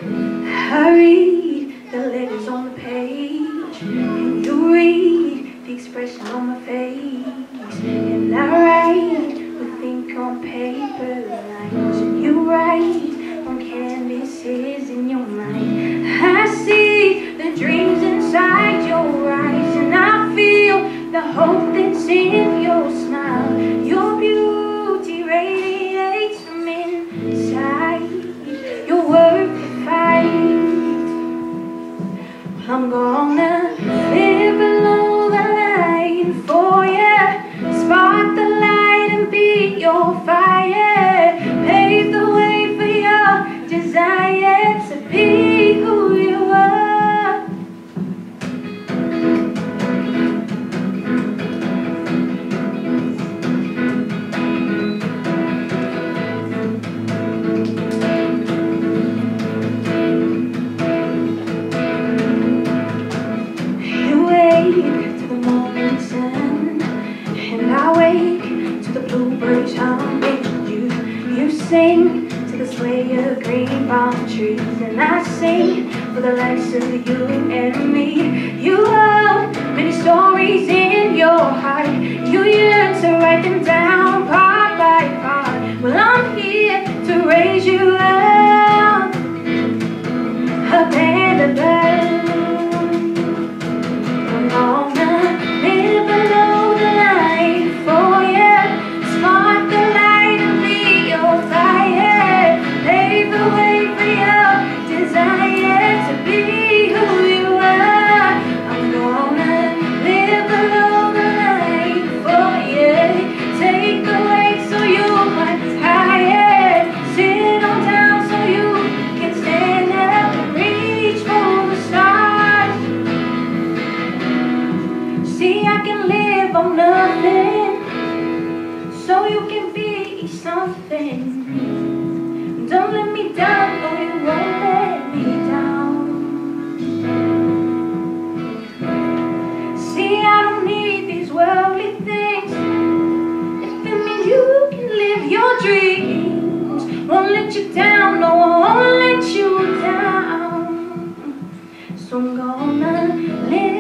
I read the letters on the page, and you read the expression on my face, and I write with ink on paper lines, and you write on canvases in your mind. I see the dreams inside your eyes, and I feel the hope that's in your smile. Your beauty radiates from inside. You're worth the fight. I'm gonna live below the line for you, spark the light and be your fire, pave the way for your desire to be who you are. To the morning sun, and I wake to the bluebirds humming. You sing to the sway of green palm trees, and I sing for the likes of you and me. You hold many stories in your heart. You yearn to write them down part by part. Well, I'm here to raise you up, a band of birds. I can live on nothing, so you can be something. Don't let me down, or you won't let me down. See, I don't need these worldly things. If it means you can live your dreams, won't let you down, no, I won't let you down. So I'm gonna live